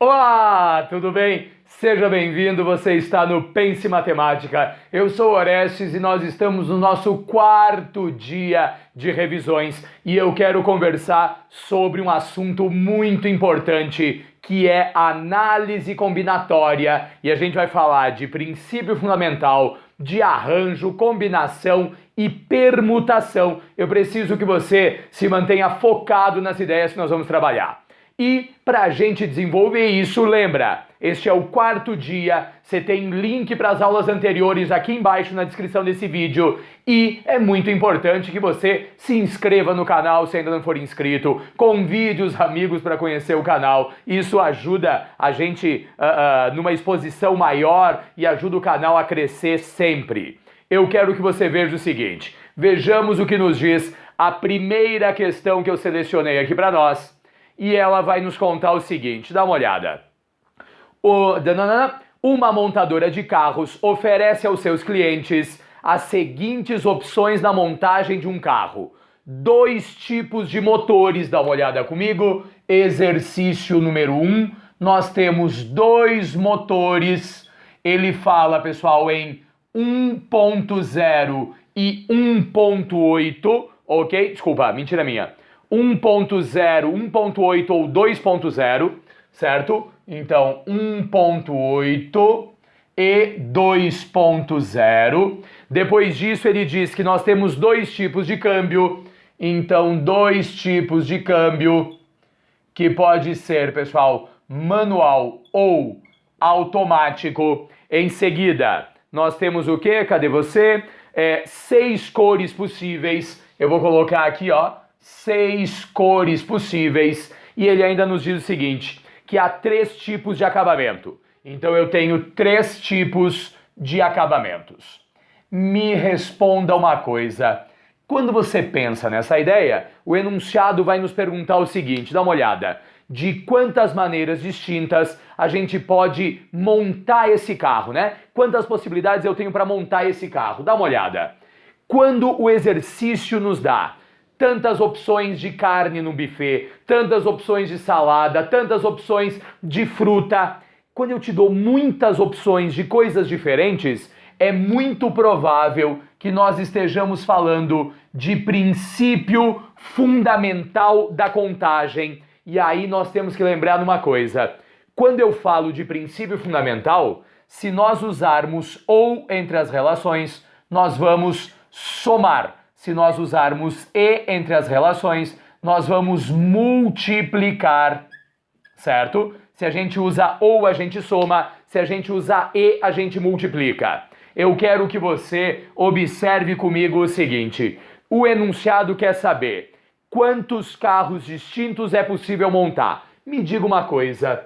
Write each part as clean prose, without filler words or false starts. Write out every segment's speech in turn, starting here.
Olá, tudo bem? Seja bem-vindo, você está no Pense Matemática. Eu sou Orestes e nós estamos no nosso quarto dia de revisões e eu quero conversar sobre um assunto muito importante que é análise combinatória e a gente vai falar de princípio fundamental, de arranjo, combinação e permutação. Eu preciso que você se mantenha focado nas ideias que nós vamos trabalhar. E para a gente desenvolver isso, lembra, este é o quarto dia, você tem link para as aulas anteriores aqui embaixo na descrição desse vídeo e é muito importante que você se inscreva no canal se ainda não for inscrito, convide os amigos para conhecer o canal, isso ajuda a gente numa exposição maior e ajuda o canal a crescer sempre. Eu quero que você veja o seguinte, vejamos o que nos diz a primeira questão que eu selecionei aqui para nós. E ela vai nos contar o seguinte, dá uma olhada. Uma montadora de carros oferece aos seus clientes as seguintes opções na montagem de um carro. 2 tipos de motores, dá uma olhada comigo. Exercício número 1, nós temos 2 motores. Ele fala, pessoal, em 1.0 e 1.8, ok? Desculpa, mentira minha. 1.0, 1.8 ou 2.0, certo? Então, 1.8 e 2.0. Depois disso, ele diz que nós temos 2 tipos de câmbio. Então, 2 tipos de câmbio, que pode ser, pessoal, manual ou automático. Em seguida, nós temos o quê? Cadê você? 6 cores possíveis. Eu vou colocar aqui, ó. 6 cores possíveis e ele ainda nos diz o seguinte, que há 3 tipos de acabamento. Então eu tenho 3 tipos de acabamentos. Me responda uma coisa, quando você pensa nessa ideia, o enunciado vai nos perguntar o seguinte, dá uma olhada, de quantas maneiras distintas a gente pode montar esse carro, né? Quantas possibilidades eu tenho para montar esse carro? Dá uma olhada. Quando o exercício nos dá tantas opções de carne no buffet, tantas opções de salada, tantas opções de fruta. Quando eu te dou muitas opções de coisas diferentes, é muito provável que nós estejamos falando de princípio fundamental da contagem. E aí nós temos que lembrar de uma coisa. Quando eu falo de princípio fundamental, se nós usarmos ou entre as relações, nós vamos somar. Se nós usarmos e entre as relações, nós vamos multiplicar, certo? Se a gente usa ou, a gente soma. Se a gente usa e, a gente multiplica. Eu quero que você observe comigo o seguinte. O enunciado quer saber quantos carros distintos é possível montar. Me diga uma coisa.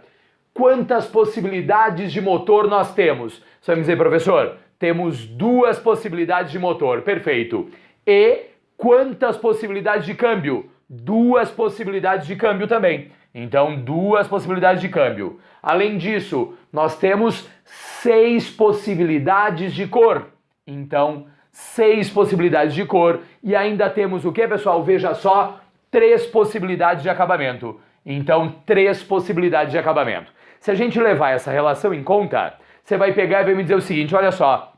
Quantas possibilidades de motor nós temos? Você vai me dizer, professor, temos 2 possibilidades de motor. Perfeito. E quantas possibilidades de câmbio? 2 possibilidades de câmbio também. Então, 2 possibilidades de câmbio. Além disso, nós temos 6 possibilidades de cor. Então, 6 possibilidades de cor. E ainda temos o que, pessoal? Veja só, 3 possibilidades de acabamento. Então, 3 possibilidades de acabamento. Se a gente levar essa relação em conta, você vai pegar e vai me dizer o seguinte, olha só,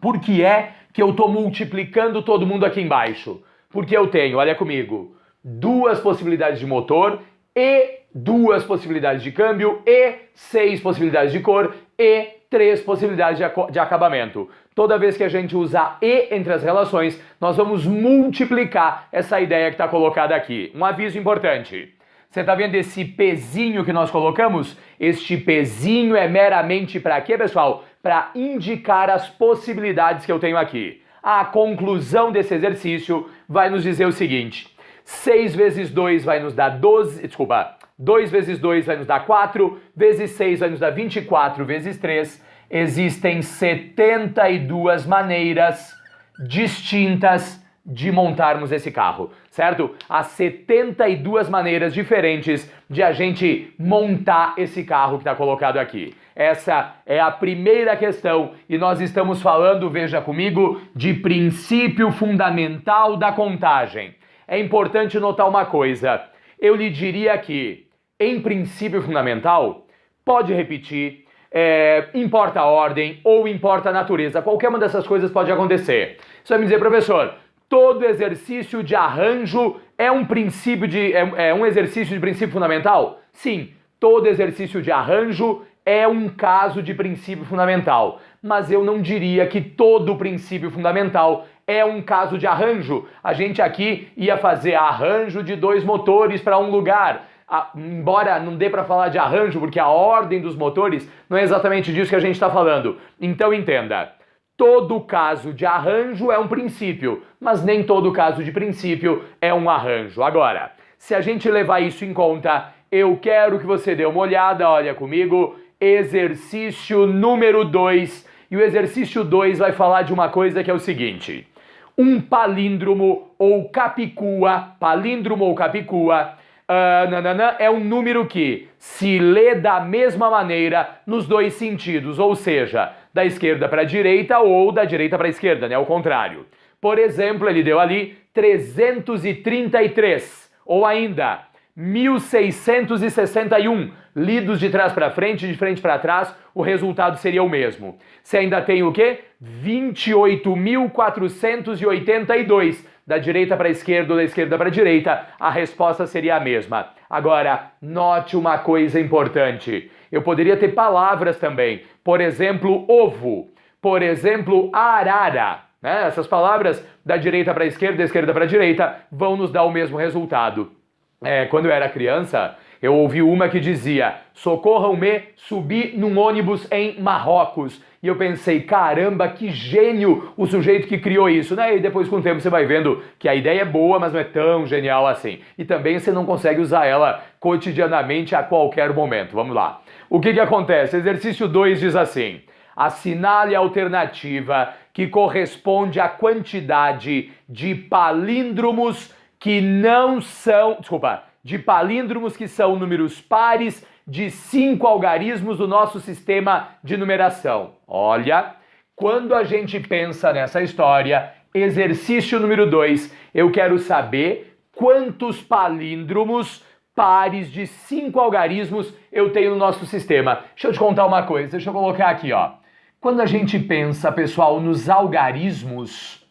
por que é que eu estou multiplicando todo mundo aqui embaixo? Porque eu tenho, olha comigo, 2 possibilidades de motor e 2 possibilidades de câmbio e 6 possibilidades de cor e 3 possibilidades de acabamento. Toda vez que a gente usar e entre as relações, nós vamos multiplicar essa ideia que está colocada aqui. Um aviso importante. Você está vendo esse pezinho que nós colocamos? Este pezinho é meramente para quê, pessoal? Para indicar as possibilidades que eu tenho aqui. A conclusão desse exercício vai nos dizer o seguinte. 6 vezes 2 vai nos dar 12, 2 vezes 2 vai nos dar 4, vezes 6 vai nos dar 24, vezes 3. Existem 72 maneiras distintas de montarmos esse carro, certo? Há 72 maneiras diferentes de a gente montar esse carro que está colocado aqui. Essa é a primeira questão e nós estamos falando, veja comigo, de princípio fundamental da contagem. É importante notar uma coisa. Eu lhe diria que, em princípio fundamental, pode repetir, importa a ordem ou importa a natureza. Qualquer uma dessas coisas pode acontecer. Você vai me dizer, professor, todo exercício de arranjo é um exercício de princípio fundamental? Sim, todo exercício de arranjo é um caso de princípio fundamental. Mas eu não diria que todo princípio fundamental é um caso de arranjo. A gente aqui ia fazer arranjo de 2 motores para um lugar. Embora não dê para falar de arranjo, porque a ordem dos motores não é exatamente disso que a gente está falando. Então entenda, todo caso de arranjo é um princípio, mas nem todo caso de princípio é um arranjo. Agora, se a gente levar isso em conta, eu quero que você dê uma olhada, olha comigo, exercício número 2. E o exercício 2 vai falar de uma coisa que é o seguinte: um palíndromo ou capicua, é um número que se lê da mesma maneira nos 2 sentidos, ou seja, da esquerda para a direita ou da direita para a esquerda, né? Ao contrário. Por exemplo, ele deu ali 333, ou ainda 1661, lidos de trás para frente, de frente para trás, o resultado seria o mesmo. Você ainda tem o quê? 28.482. Da direita para a esquerda ou da esquerda para a direita, a resposta seria a mesma. Agora, note uma coisa importante. Eu poderia ter palavras também. Por exemplo, ovo. Por exemplo, arara. Né? Essas palavras da direita para a esquerda, da esquerda para a direita, vão nos dar o mesmo resultado. Quando eu era criança, eu ouvi uma que dizia: socorram-me, subi num ônibus em Marrocos. E eu pensei, caramba, que gênio o sujeito que criou isso, né? E depois com o tempo você vai vendo que a ideia é boa, mas não é tão genial assim. E também você não consegue usar ela cotidianamente a qualquer momento. Vamos lá. O que acontece? Exercício 2 diz assim: assinale a alternativa que corresponde à quantidade de palíndromos que não são... de palíndromos que são números pares de 5 algarismos do nosso sistema de numeração. Olha, quando a gente pensa nessa história, exercício número 2, eu quero saber quantos palíndromos pares de 5 algarismos eu tenho no nosso sistema. Deixa eu te contar uma coisa, deixa eu colocar aqui, ó. Quando a gente pensa, pessoal, nos algarismos,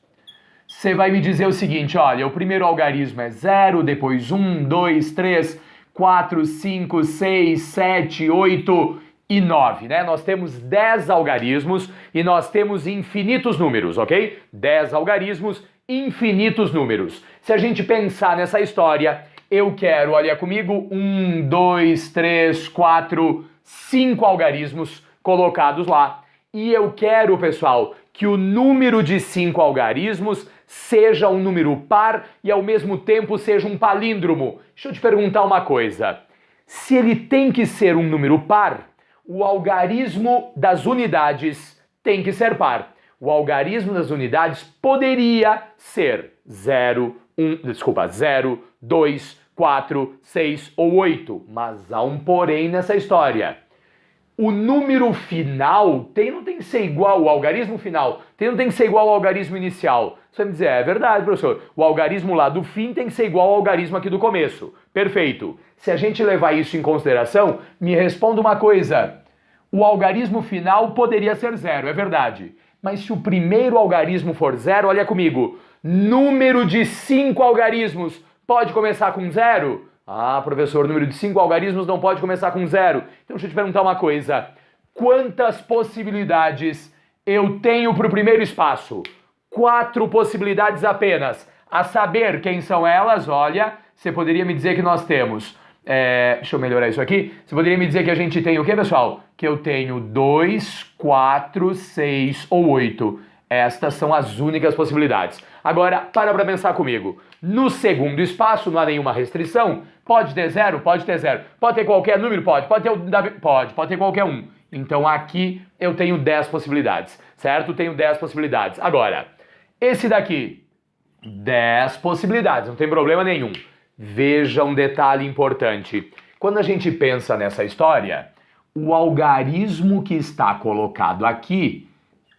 você vai me dizer o seguinte, olha, o primeiro algarismo é 0, depois 1, 2, 3, 4, 5, 6, 7, 8 e 9, né? Nós temos 10 algarismos e nós temos infinitos números, ok? 10 algarismos, infinitos números. Se a gente pensar nessa história, eu quero, olha comigo, 1, 2, 3, 4, 5 algarismos colocados lá. E eu quero, pessoal, que o número de 5 algarismos seja um número par e ao mesmo tempo seja um palíndromo. Deixa eu te perguntar uma coisa. Se ele tem que ser um número par, o algarismo das unidades tem que ser par. O algarismo das unidades poderia ser 0, 2, 4, 6 ou 8. Mas há um porém nessa história. O número final não tem que ser igual, o algarismo final não tem que ser igual ao algarismo inicial. Você vai me dizer, é verdade, professor, o algarismo lá do fim tem que ser igual ao algarismo aqui do começo. Perfeito. Se a gente levar isso em consideração, me responda uma coisa. O algarismo final poderia ser 0, é verdade. Mas se o primeiro algarismo for 0, olha comigo, número de 5 algarismos pode começar com 0? Ah, professor, o número de 5 algarismos não pode começar com 0. Então deixa eu te perguntar uma coisa. Quantas possibilidades eu tenho para o primeiro espaço? 4 possibilidades apenas. A saber quem são elas, olha, você poderia me dizer que nós temos... deixa eu melhorar isso aqui. Você poderia me dizer que a gente tem o quê, pessoal? Que eu tenho 2, 4, 6 ou 8. Estas são as únicas possibilidades. Agora, para pensar comigo. No segundo espaço, não há nenhuma restrição. Pode ter 0? Pode ter 0. Pode ter qualquer número? Pode. Pode ter qualquer um. Então aqui eu tenho 10 possibilidades, certo? Tenho 10 possibilidades. Agora, esse daqui, 10 possibilidades, não tem problema nenhum. Veja um detalhe importante. Quando a gente pensa nessa história, o algarismo que está colocado aqui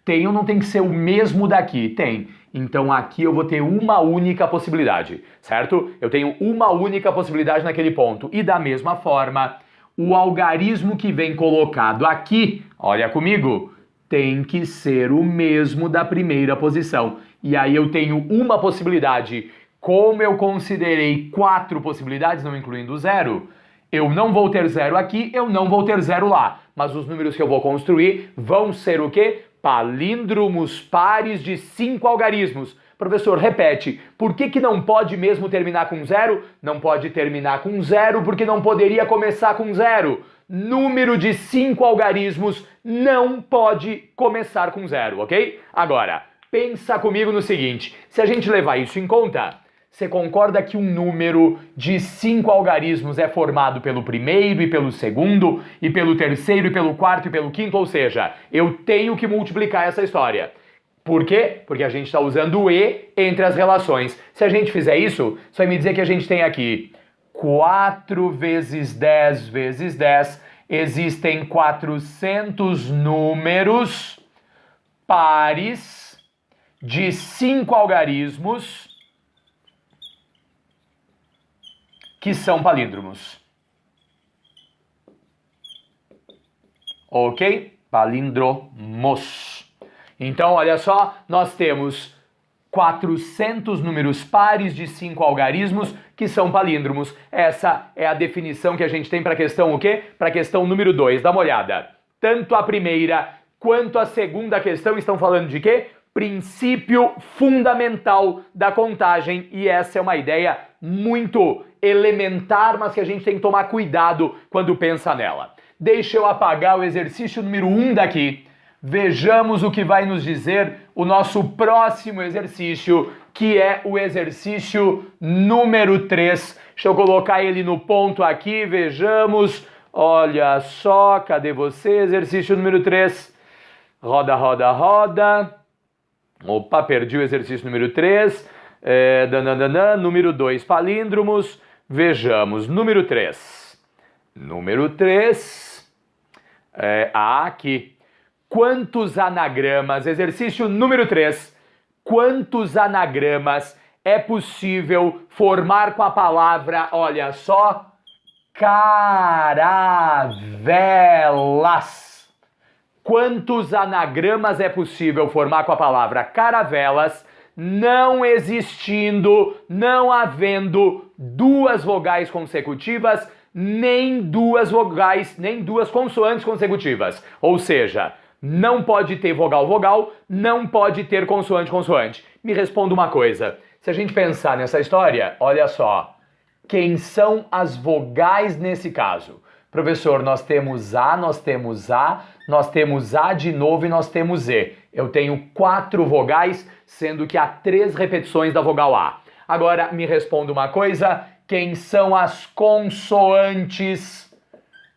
tem ou não tem que ser o mesmo daqui? Tem. Então aqui eu vou ter uma única possibilidade, certo? Eu tenho uma única possibilidade naquele ponto. E da mesma forma, o algarismo que vem colocado aqui, olha comigo, tem que ser o mesmo da primeira posição. E aí eu tenho uma possibilidade. Como eu considerei 4 possibilidades, não incluindo 0, eu não vou ter 0 aqui, eu não vou ter 0 lá. Mas os números que eu vou construir vão ser o quê? Palíndromos pares de 5 algarismos. Professor, repete, por que não pode mesmo terminar com 0? Não pode terminar com 0 porque não poderia começar com 0. Número de 5 algarismos não pode começar com 0, ok? Agora, pensa comigo no seguinte, se a gente levar isso em conta, você concorda que um número de 5 algarismos é formado pelo primeiro e pelo segundo, e pelo terceiro e pelo quarto e pelo quinto, ou seja, eu tenho que multiplicar essa história. Por quê? Porque a gente está usando o E entre as relações. Se a gente fizer isso, você vai me dizer que a gente tem aqui 4 vezes 10 vezes 10, existem 400 números pares de 5 algarismos que são palíndromos. Ok? Palíndromos. Então, olha só, nós temos 400 números pares de 5 algarismos que são palíndromos. Essa é a definição que a gente tem para a questão o quê? Para a questão número 2. Dá uma olhada. Tanto a primeira quanto a segunda questão estão falando de quê? Princípio fundamental da contagem. E essa é uma ideia muito elementar, mas que a gente tem que tomar cuidado quando pensa nela. Deixa eu apagar o exercício número 1 daqui. Vejamos o que vai nos dizer o nosso próximo exercício, que é o exercício número 3. Deixa eu colocar ele no ponto aqui, vejamos. Olha só, cadê você? Exercício número 3. Roda, roda, roda. Opa, perdi o exercício número 3. Número 2, palíndromos. Vejamos, número 3. Número 3. Aqui. Quantos anagramas, exercício número 3, quantos anagramas é possível formar com a palavra, olha só, caravelas? Quantos anagramas é possível formar com a palavra caravelas, não existindo, não havendo 2 vogais consecutivas, nem 2 vogais, nem 2 consoantes consecutivas, ou seja, não pode ter vogal-vogal, não pode ter consoante-consoante. Me responda uma coisa. Se a gente pensar nessa história, olha só. Quem são as vogais nesse caso? Professor, nós temos A, nós temos A, nós temos A de novo e nós temos E. Eu tenho 4 vogais, sendo que há 3 repetições da vogal A. Agora, me responda uma coisa. Quem são as consoantes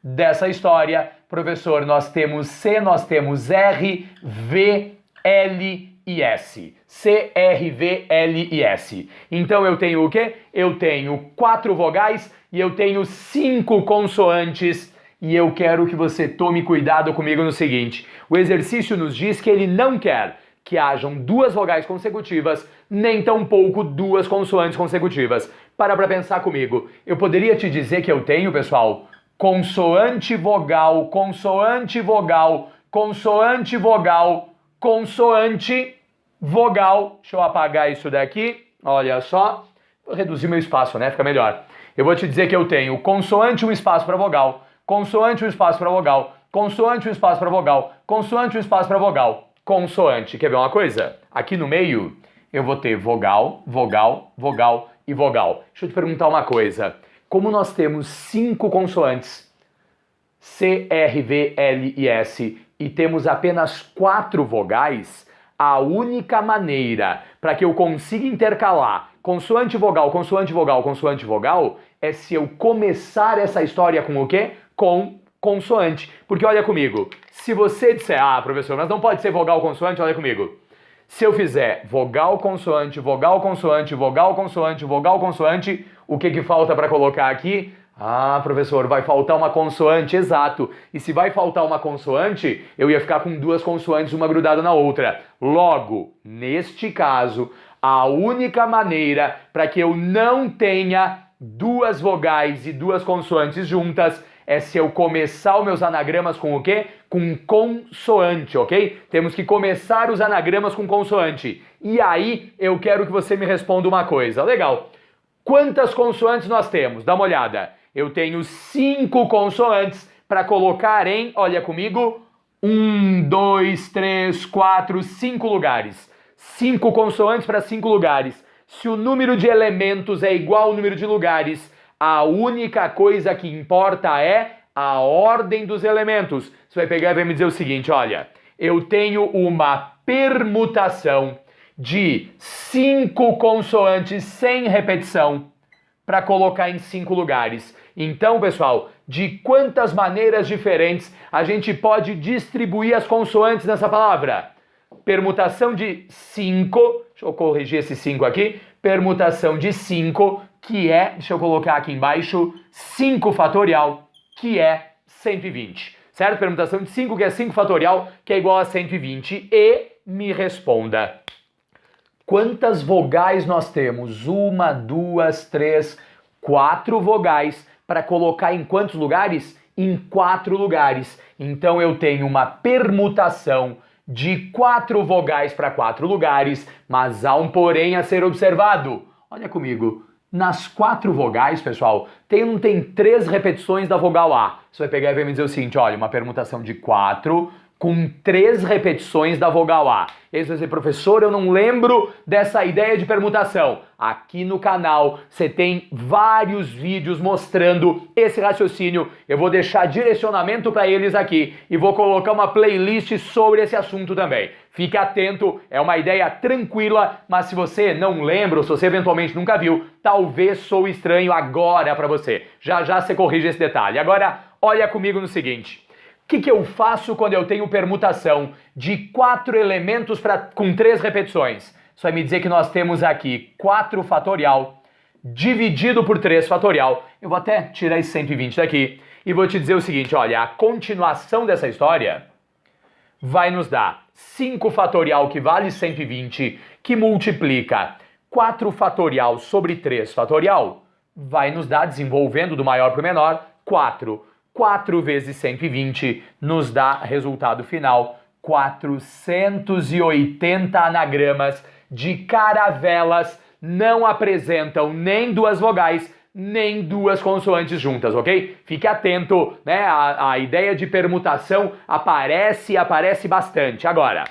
dessa história? Professor, nós temos C, nós temos R, V, L e S. C, R, V, L e S. Então eu tenho o quê? Eu tenho 4 vogais e eu tenho 5 consoantes. E eu quero que você tome cuidado comigo no seguinte. O exercício nos diz que ele não quer que hajam 2 vogais consecutivas, nem tampouco 2 consoantes consecutivas. Para pensar comigo. Eu poderia te dizer que eu tenho, pessoal, consoante vogal, consoante vogal, consoante vogal, consoante vogal. Deixa eu apagar isso daqui. Olha só. Vou reduzir meu espaço, né? Fica melhor. Eu vou te dizer que eu tenho consoante, um espaço para vogal, consoante, um espaço para vogal, consoante, um espaço para vogal, consoante, um espaço para vogal, consoante. Quer ver uma coisa? Aqui no meio eu vou ter vogal, vogal, vogal e vogal. Deixa eu te perguntar uma coisa. Como nós temos 5 consoantes, C, R, V, L e S, e temos apenas 4 vogais, a única maneira para que eu consiga intercalar consoante, vogal, consoante, vogal, consoante, vogal, é se eu começar essa história com o quê? Com consoante. Porque olha comigo, se você disser, professor, mas não pode ser vogal, consoante, olha comigo. Se eu fizer vogal, consoante, vogal, consoante, vogal, consoante, vogal, consoante, o que falta para colocar aqui? Professor, vai faltar uma consoante, exato. E se vai faltar uma consoante, eu ia ficar com 2 consoantes, uma grudada na outra. Logo, neste caso, a única maneira para que eu não tenha 2 vogais e 2 consoantes juntas é se eu começar os meus anagramas com o quê? Com consoante, ok? Temos que começar os anagramas com consoante. E aí eu quero que você me responda uma coisa. Legal. Quantas consoantes nós temos? Dá uma olhada. Eu tenho 5 consoantes para colocar em, olha comigo, 1, 2, 3, 4, 5 lugares. 5 consoantes para 5 lugares. Se o número de elementos é igual ao número de lugares, a única coisa que importa é a ordem dos elementos. Você vai pegar e vai me dizer o seguinte, olha, eu tenho uma permutação de 5 consoantes sem repetição para colocar em 5 lugares. Então, pessoal, de quantas maneiras diferentes a gente pode distribuir as consoantes nessa palavra? Permutação de 5, deixa eu corrigir esse 5 aqui, permutação de 5, que é, deixa eu colocar aqui embaixo, 5 fatorial, que é 120, certo? Permutação de 5, que é 5 fatorial, que é igual a 120, e me responda. Quantas vogais nós temos? 1, 2, 3, 4 vogais para colocar em quantos lugares? Em 4 lugares. Então eu tenho uma permutação de 4 vogais para 4 lugares, mas há um porém a ser observado. Olha comigo. Nas 4 vogais, pessoal, não tem 3 repetições da vogal A. Você vai pegar e vai me dizer o seguinte, olha, uma permutação de 4 com 3 repetições da vogal A. E aí você vai dizer, professor, eu não lembro dessa ideia de permutação. Aqui no canal você tem vários vídeos mostrando esse raciocínio. Eu vou deixar direcionamento para eles aqui e vou colocar uma playlist sobre esse assunto também. Fique atento, é uma ideia tranquila, mas se você não lembra ou se você eventualmente nunca viu, talvez sou estranho agora para você. Já já você corrige esse detalhe. Agora, olha comigo no seguinte. O que eu faço quando eu tenho permutação de 4 elementos com 3 repetições? Isso vai me dizer que nós temos aqui 4 fatorial dividido por 3 fatorial. Eu vou até tirar esse 120 daqui e vou te dizer o seguinte, olha, a continuação dessa história vai nos dar 5 fatorial que vale 120, que multiplica 4 fatorial sobre 3 fatorial, vai nos dar, desenvolvendo do maior para o menor, 4. 4 vezes 120 nos dá resultado final, 480 anagramas de caravelas não apresentam nem 2 vogais, nem 2 consoantes juntas, ok? Fique atento, né? A ideia de permutação aparece bastante. Agora,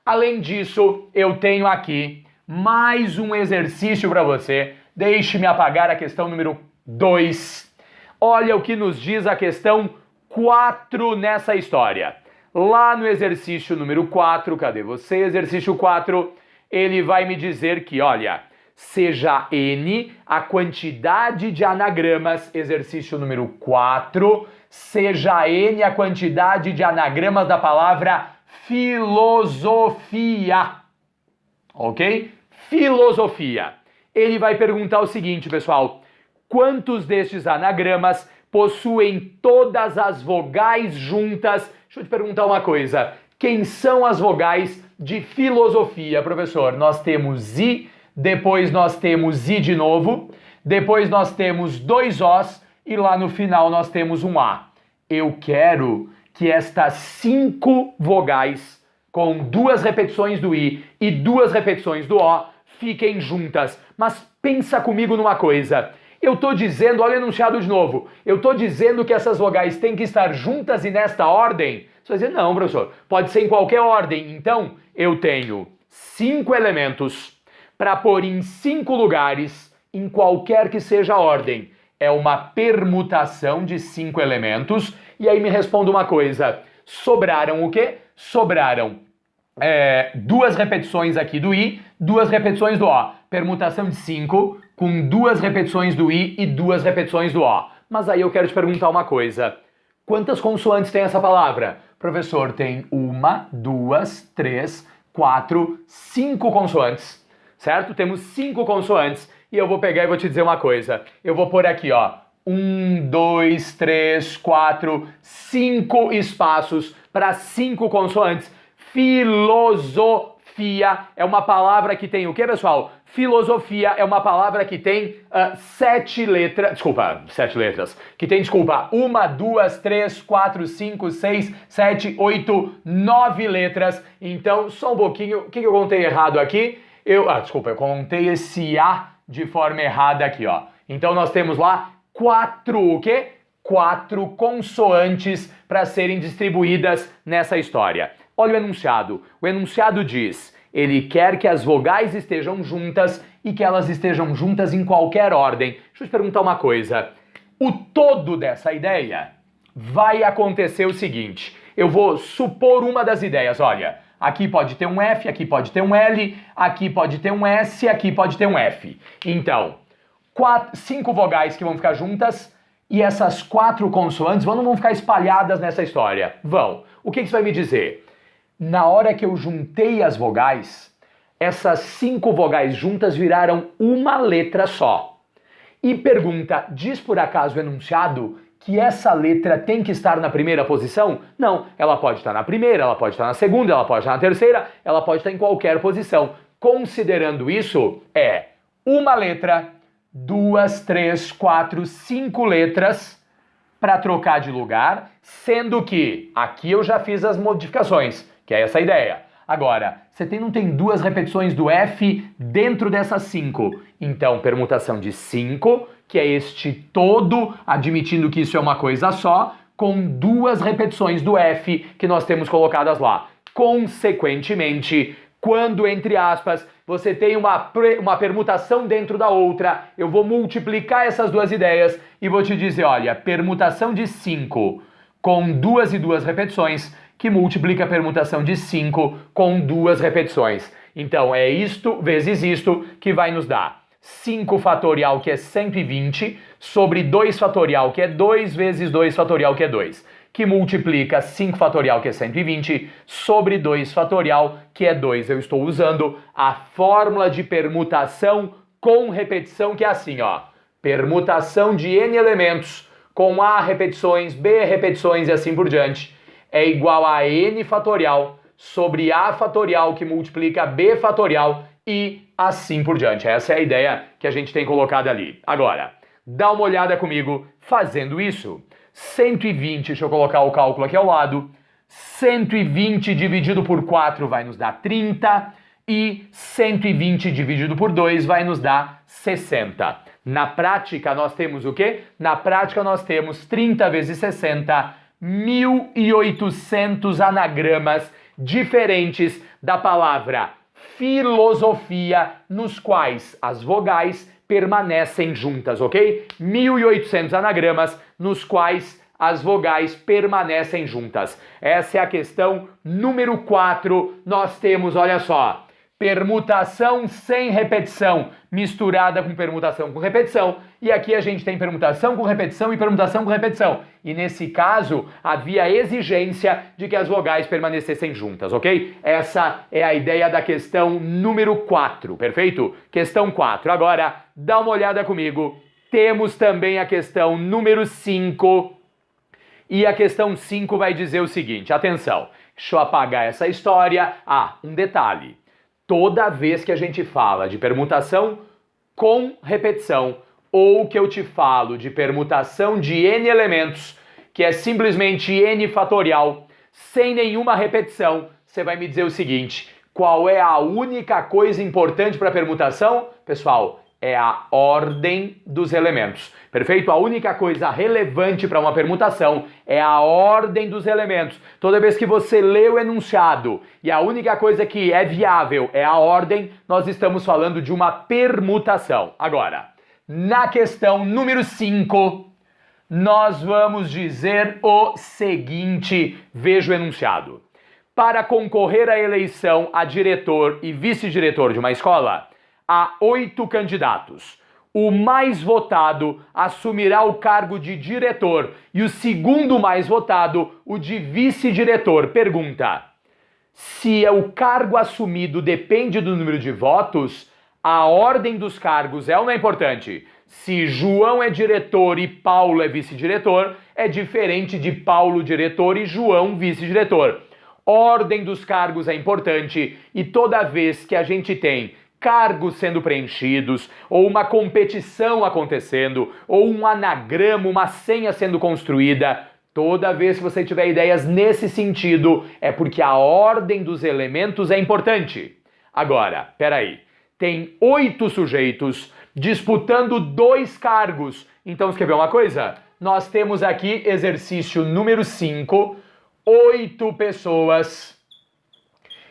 além disso, eu tenho aqui mais um exercício para você. Deixe-me apagar a questão número 2. Olha o que nos diz a questão 4 nessa história. Lá no exercício número 4, cadê você? Exercício 4, ele vai me dizer que, olha, seja N a quantidade de anagramas, exercício número 4, seja N a quantidade de anagramas da palavra filosofia. Ok? Filosofia. Ele vai perguntar o seguinte, pessoal. Quantos destes anagramas possuem todas as vogais juntas? Deixa eu te perguntar uma coisa. Quem são as vogais de filosofia, professor? Nós temos I, depois nós temos I de novo, depois nós temos 2 Os e lá no final nós temos um A. Eu quero que estas 5 vogais, com 2 repetições do I e 2 repetições do O, fiquem juntas. Mas pensa comigo numa coisa. Eu estou dizendo, olha o enunciado de novo, eu estou dizendo que essas vogais têm que estar juntas e nesta ordem? Você vai dizer, não, professor, pode ser em qualquer ordem. Então, eu tenho 5 elementos para pôr em 5 lugares, em qualquer que seja a ordem. É uma permutação de 5 elementos. E aí me responda uma coisa, sobraram o quê? Sobraram 2 repetições aqui do I, 2 repetições do O. Permutação de 5 com 2 repetições do I e 2 repetições do O. Mas aí eu quero te perguntar uma coisa. Quantas consoantes tem essa palavra? Professor, tem 1, 2, 3, 4, 5 consoantes. Certo? Temos 5 consoantes. E eu vou pegar e vou te dizer uma coisa. Eu vou pôr aqui, ó. 1, 2, 3, 4, 5 espaços para 5 consoantes. Filosofia é uma palavra que tem o que, pessoal? Filosofia é uma palavra que tem 7 letras, que tem, 1, 2, 3, 4, 5, 6, 7, 8, 9 letras. Então, só um pouquinho, o que eu contei errado aqui? Eu contei esse A de forma errada aqui, ó. Então, nós temos lá 4 consoantes para serem distribuídas nessa história. Olha o enunciado. O enunciado diz: ele quer que as vogais estejam juntas e que elas estejam juntas em qualquer ordem. Deixa eu te perguntar uma coisa. O todo dessa ideia vai acontecer o seguinte. Eu vou supor uma das ideias. Olha, aqui pode ter um F, aqui pode ter um L, aqui pode ter um S, aqui pode ter um F. Então, 5 vogais que vão ficar juntas e essas 4 consoantes não vão ficar espalhadas nessa história. Vão. O que isso vai me dizer? Na hora que eu juntei as vogais, essas 5 vogais juntas viraram uma letra só. E pergunta, diz por acaso o enunciado que essa letra tem que estar na primeira posição? Não, ela pode estar na primeira, ela pode estar na segunda, ela pode estar na terceira, ela pode estar em qualquer posição. Considerando isso, é uma letra, 2, 3, 4, 5 letras para trocar de lugar, sendo que aqui eu já fiz as modificações, que é essa ideia. Agora, você não tem 2 repetições do F dentro dessas 5. Então, permutação de 5, que é este todo, admitindo que isso é uma coisa só, com 2 repetições do F que nós temos colocadas lá. Consequentemente, quando, entre aspas, você tem uma permutação dentro da outra, eu vou multiplicar essas 2 ideias e vou te dizer, olha, permutação de 5 com 2 e 2 repetições, que multiplica a permutação de 5 com 2 repetições. Então, é isto vezes isto que vai nos dar 5 fatorial, que é 120, sobre 2 fatorial, que é 2 vezes 2 fatorial, que é 2, que multiplica 5 fatorial, que é 120, sobre 2 fatorial, que é 2. Eu estou usando a fórmula de permutação com repetição, que é assim, ó. Permutação de n elementos com A repetições, B repetições e assim por diante, é igual a n fatorial sobre A fatorial, que multiplica B fatorial e assim por diante. Essa é a ideia que a gente tem colocado ali. Agora, dá uma olhada comigo fazendo isso. 120, deixa eu colocar o cálculo aqui ao lado, 120 dividido por 4 vai nos dar 30 e 120 dividido por 2 vai nos dar 60. Na prática, nós temos o quê? Na prática, nós temos 30 vezes 60, 1.800 anagramas diferentes da palavra filosofia, nos quais as vogais permanecem juntas, ok? 1.800 anagramas nos quais as vogais permanecem juntas. Essa é a questão número 4. Nós temos, olha só, permutação sem repetição misturada com permutação com repetição. E aqui a gente tem permutação com repetição e permutação com repetição. E nesse caso, havia exigência de que as vogais permanecessem juntas, ok? Essa é a ideia da questão número 4, perfeito? Questão 4. Agora, dá uma olhada comigo. Temos também a questão número 5. E a questão 5 vai dizer o seguinte, atenção, deixa eu apagar essa história. Um detalhe. Toda vez que a gente fala de permutação com repetição, ou que eu te falo de permutação de n elementos, que é simplesmente n fatorial, sem nenhuma repetição, você vai me dizer o seguinte, qual é a única coisa importante para a permutação? Pessoal, é a ordem dos elementos, perfeito? A única coisa relevante para uma permutação é a ordem dos elementos. Toda vez que você lê o enunciado e a única coisa que é viável é a ordem, nós estamos falando de uma permutação. Agora, na questão número 5, nós vamos dizer o seguinte, veja o enunciado. Para concorrer à eleição a diretor e vice-diretor de uma escola, há 8 candidatos. O mais votado assumirá o cargo de diretor e o segundo mais votado, o de vice-diretor. Pergunta: se o cargo assumido depende do número de votos, a ordem dos cargos é ou não é importante? Se João é diretor e Paulo é vice-diretor, é diferente de Paulo diretor e João vice-diretor. Ordem dos cargos é importante e toda vez que a gente tem cargos sendo preenchidos, ou uma competição acontecendo, ou um anagrama, uma senha sendo construída, toda vez que você tiver ideias nesse sentido, é porque a ordem dos elementos é importante. Agora, peraí, tem 8 sujeitos disputando 2 cargos. Então, você quer ver uma coisa? Nós temos aqui exercício número 5, 8 pessoas,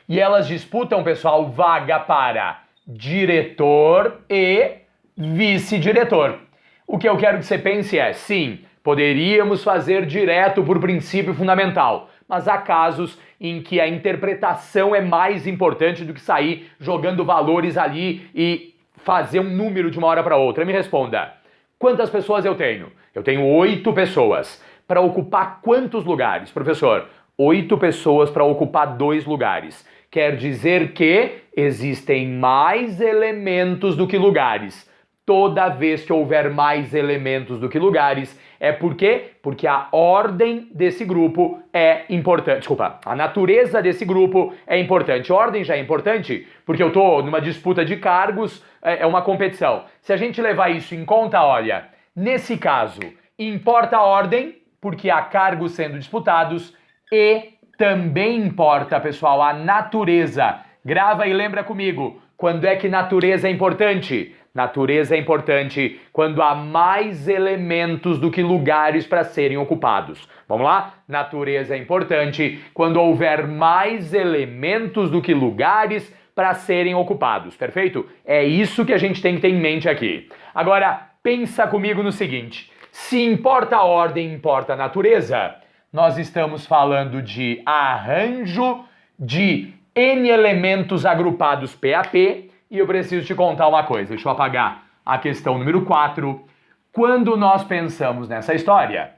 e elas disputam, pessoal, vaga para diretor e vice-diretor. O que eu quero que você pense é, sim, poderíamos fazer direto por princípio fundamental, mas há casos em que a interpretação é mais importante do que sair jogando valores ali e fazer um número de uma hora para outra. Me responda, quantas pessoas eu tenho? Eu tenho 8 pessoas. Para ocupar quantos lugares? Professor, 8 pessoas para ocupar 2 lugares. Quer dizer que existem mais elementos do que lugares. Toda vez que houver mais elementos do que lugares, é por quê? Porque a ordem desse grupo é importante. Desculpa, a natureza desse grupo é importante. A ordem já é importante, porque eu estou numa disputa de cargos, é uma competição. Se a gente levar isso em conta, olha, nesse caso, importa a ordem, porque há cargos sendo disputados, e também importa, pessoal, a natureza. Grava e lembra comigo, quando é que natureza é importante? Natureza é importante quando há mais elementos do que lugares para serem ocupados. Vamos lá? Natureza é importante quando houver mais elementos do que lugares para serem ocupados, perfeito? É isso que a gente tem que ter em mente aqui. Agora, pensa comigo no seguinte, se importa a ordem, importa a natureza, nós estamos falando de arranjo de N elementos agrupados PAP, e eu preciso te contar uma coisa, deixa eu apagar a questão número 4. Quando nós pensamos nessa história,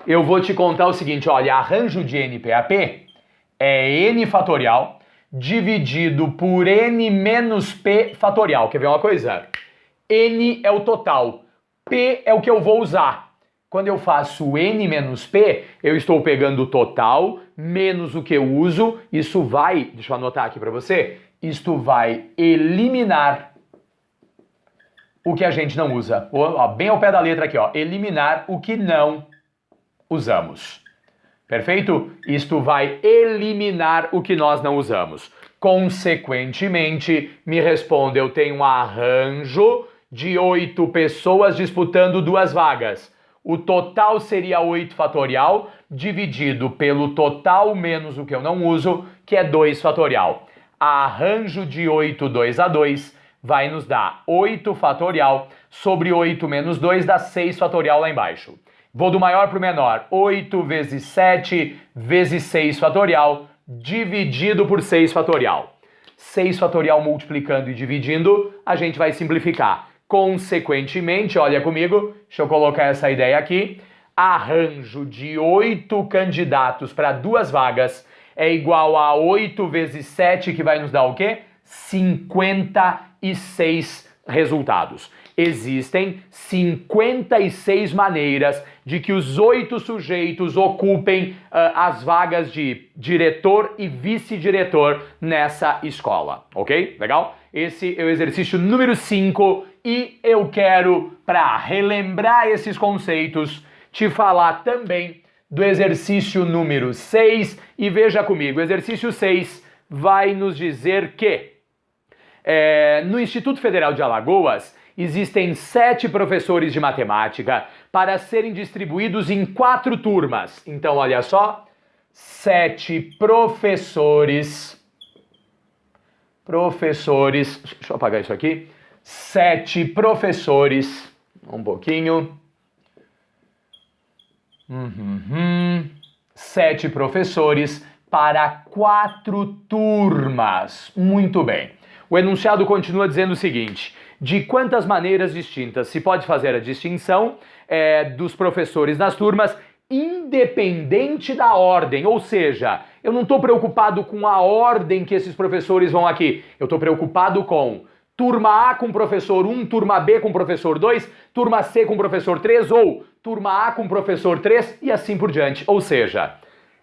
eu vou te contar o seguinte, olha, arranjo de NPAP é N fatorial dividido por N menos P fatorial. Quer ver uma coisa? N é o total, P é o que eu vou usar. Quando eu faço N menos P, eu estou pegando o total menos o que eu uso. Isso vai, deixa eu anotar aqui para você, isto vai eliminar o que a gente não usa. Ó, bem ao pé da letra aqui, ó, eliminar o que não usamos. Perfeito? Isto vai eliminar o que nós não usamos. Consequentemente, me responda, eu tenho um arranjo de 8 pessoas disputando 2 vagas. O total seria 8 fatorial, dividido pelo total menos o que eu não uso, que é 2 fatorial. Arranjo de 8, 2 a 2, vai nos dar 8 fatorial, sobre 8 menos 2 dá 6 fatorial lá embaixo. Vou do maior para o menor, 8 vezes 7 vezes 6 fatorial, dividido por 6 fatorial. 6 fatorial multiplicando e dividindo, a gente vai simplificar. Consequentemente, olha comigo, deixa eu colocar essa ideia aqui, arranjo de 8 candidatos para 2 vagas é igual a 8 vezes 7, que vai nos dar o quê? 56 resultados. Existem 56 maneiras de que os 8 sujeitos ocupem as vagas de diretor e vice-diretor nessa escola, ok? Legal? Esse é o exercício número 5 e eu quero, para relembrar esses conceitos, te falar também do exercício número 6 e veja comigo, o exercício 6 vai nos dizer que no Instituto Federal de Alagoas existem 7 professores de matemática para serem distribuídos em 4 turmas. Então, olha só, 7 professores, deixa eu apagar isso aqui, 7 professores, um pouquinho, 7 professores para 4 turmas. Muito bem. O enunciado continua dizendo o seguinte, de quantas maneiras distintas se pode fazer a distinção dos professores nas turmas, independente da ordem, ou seja, eu não estou preocupado com a ordem que esses professores vão aqui, eu estou preocupado com turma A com professor 1, turma B com professor 2, turma C com professor 3, ou turma A com professor 3 e assim por diante. Ou seja,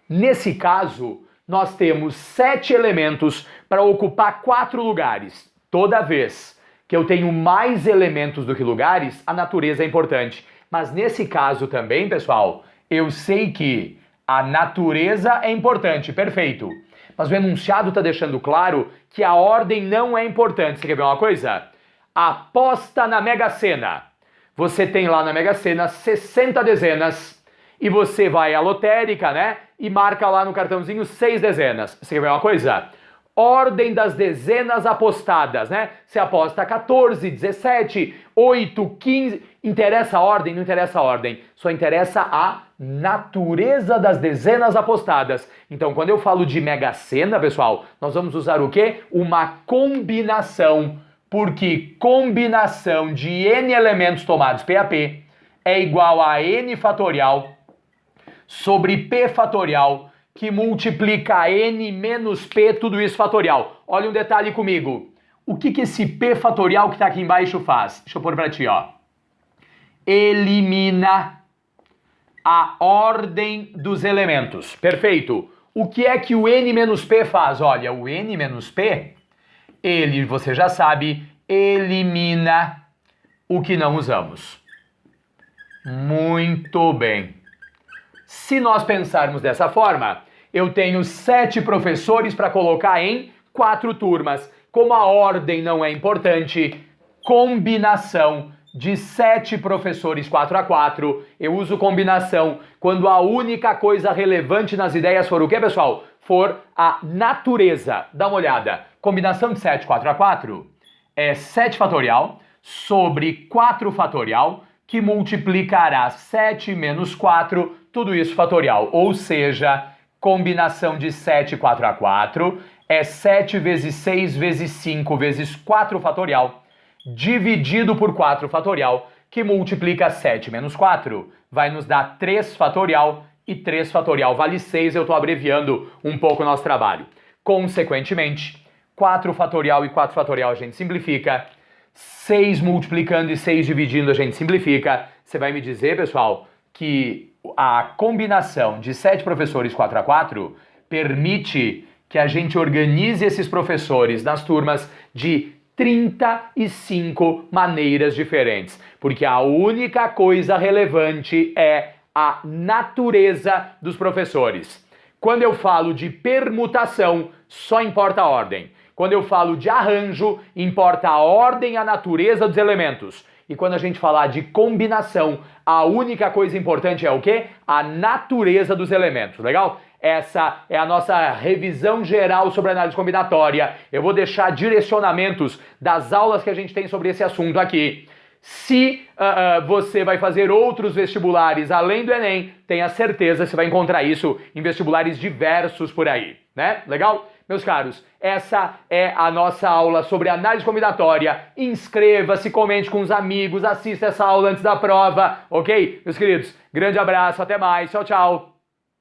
nesse caso, nós temos 7 elementos para ocupar 4 lugares. Toda vez que eu tenho mais elementos do que lugares, a natureza é importante. Mas nesse caso também, pessoal, eu sei que a natureza é importante, perfeito. Mas o enunciado está deixando claro que a ordem não é importante. Você quer ver uma coisa? Aposta na Mega Sena. Você tem lá na Mega Sena 60 dezenas e você vai à lotérica, né? E marca lá no cartãozinho 6 dezenas. Você quer ver uma coisa? Ordem das dezenas apostadas, né? Você aposta 14, 17, 8, 15... Interessa a ordem? Não interessa a ordem. Só interessa a natureza das dezenas apostadas. Então, quando eu falo de Mega Sena, pessoal, nós vamos usar o quê? Uma combinação. Porque combinação de n elementos tomados PAP é igual a n fatorial sobre p fatorial, que multiplica n menos p, tudo isso fatorial. Olha um detalhe comigo. O que esse p fatorial que está aqui embaixo faz? Deixa eu pôr para ti, ó. Elimina a ordem dos elementos. Perfeito. O que é que o n menos p faz? Olha, o n menos p, ele, você já sabe, elimina o que não usamos. Muito bem. Se nós pensarmos dessa forma, eu tenho 7 professores para colocar em 4 turmas. Como a ordem não é importante, combinação de 7 professores 4x4, eu uso combinação quando a única coisa relevante nas ideias for o quê, pessoal? For a natureza. Dá uma olhada. Combinação de 7 4x4 é 7 fatorial sobre 4 fatorial, que multiplicará 7 menos 4, tudo isso fatorial. Ou seja, combinação de 7 4x4 é 7 vezes 6 vezes 5 vezes 4 fatorial, dividido por 4 fatorial, que multiplica 7 menos 4. Vai nos dar 3 fatorial, e 3 fatorial vale 6, eu estou abreviando um pouco o nosso trabalho. Consequentemente, 4 fatorial e 4 fatorial a gente simplifica, 6 multiplicando e 6 dividindo a gente simplifica. Você vai me dizer, pessoal, que a combinação de 7 professores 4x4 permite que a gente organize esses professores nas turmas de 35 maneiras diferentes, porque a única coisa relevante é a natureza dos professores. Quando eu falo de permutação, só importa a ordem. Quando eu falo de arranjo, importa a ordem e a natureza dos elementos. E quando a gente falar de combinação, a única coisa importante é o quê? A natureza dos elementos, legal? Essa é a nossa revisão geral sobre análise combinatória. Eu vou deixar direcionamentos das aulas que a gente tem sobre esse assunto aqui. Se você vai fazer outros vestibulares além do Enem, tenha certeza que você vai encontrar isso em vestibulares diversos por aí, né? Legal? Meus caros, essa é a nossa aula sobre análise combinatória. Inscreva-se, comente com os amigos, assista essa aula antes da prova, ok? Meus queridos, grande abraço, até mais, tchau, tchau!